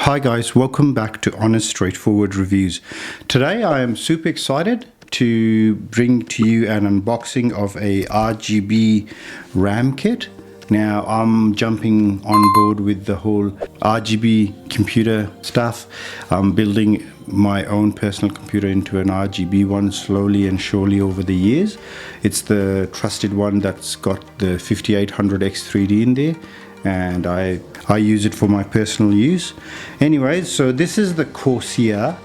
Hi guys, welcome back to Honest Straightforward Reviews. Today I am super excited to bring to you an unboxing of a RGB RAM kit. Now I'm jumping on board with the whole RGB computer stuff. I'm building my own personal computer into an RGB one slowly and surely over the years. It's the trusted one that's got the 5800X3D in there, and I use it for my personal use. Anyway, so this is the Corsair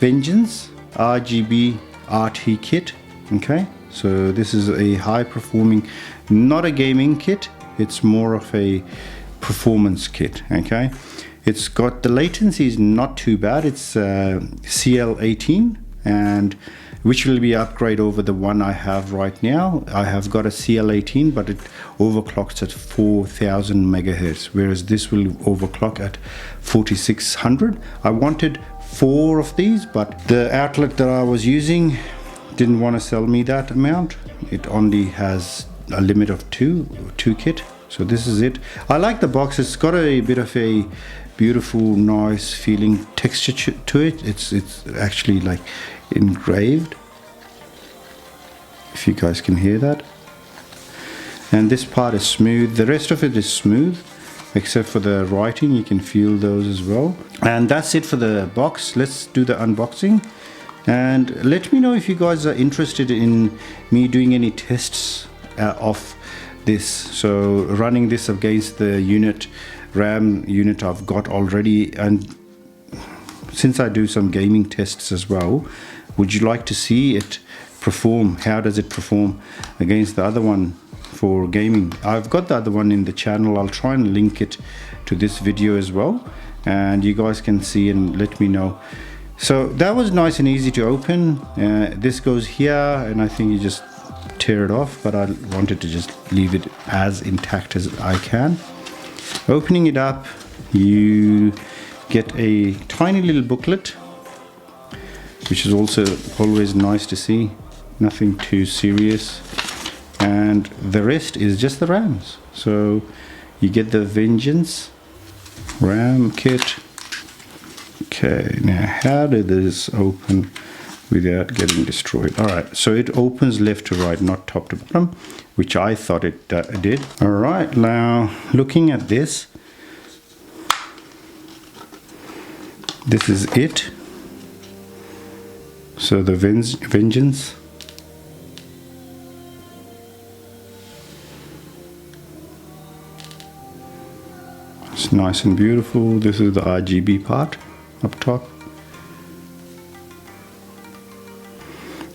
Vengence RGB RT kit. Okay, so this is a high performing, not a gaming kit, it's more of a performance kit. Okay, it's got, the latency is not too bad. It's CL18, and which will be upgrade over the one I have right now. I have got a CL18, but it overclocks at 4000 megahertz, whereas this will overclock at 4600. I wanted 4 of these, but the outlet that I was using didn't want to sell me that amount. It only has a limit of two kit. So this is it. I like the box. It's got a bit of a beautiful, nice feeling texture to it. It's actually like engraved, if you guys can hear that. And this part is smooth. The rest of it is smooth, except for the writing. You can feel those as well. And that's it for the box. Let's do the unboxing, and let me know if you guys are interested in me doing any tests of this. So running this against the RAM unit I've got already, and since I do some gaming tests as well, would you like to see it perform? How does it perform against the other one for gaming? I've got the other one in the channel. I'll try and link it to this video as well, and you guys can see and let me know. So that was nice and easy to open. This goes here, and I think you just tear it off, but I wanted to just leave it as intact as I can. Opening it up, you get a tiny little booklet, which is also always nice to see. Nothing too serious, and the rest is just the RAMs. So you get the Vengence RAM kit. Okay, now how did this open without getting destroyed? Alright, so it opens left to right, not top to bottom, which I thought it did. Alright, now looking at this, this is it. So the Vengence. It's nice and beautiful. This is the RGB part up top.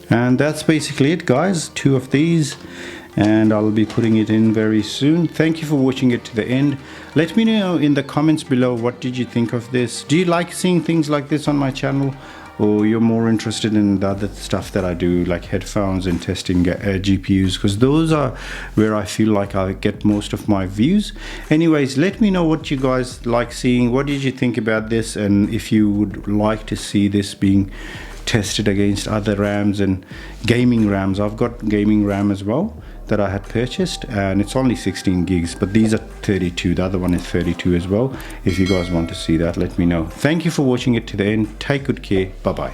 And that's basically it, guys. 2 of these, and I'll be putting it in very soon. Thank you for watching it to the end. Let me know in the comments below, what did you think of this? Do you like seeing things like this on my channel, or you're more interested in the other stuff that I do, like headphones and testing GPUs, because those are where I feel like I get most of my views. Anyways, let me know what you guys like seeing. What did you think about this, and if you would like to see this being tested against other RAMs and gaming RAMs. I've got gaming RAM as well that I had purchased, and it's only 16 gigs, but these are 32. The other one is 32 as well. If you guys want to see that, let me know. Thank you for watching it to the end. Take good care. Bye bye.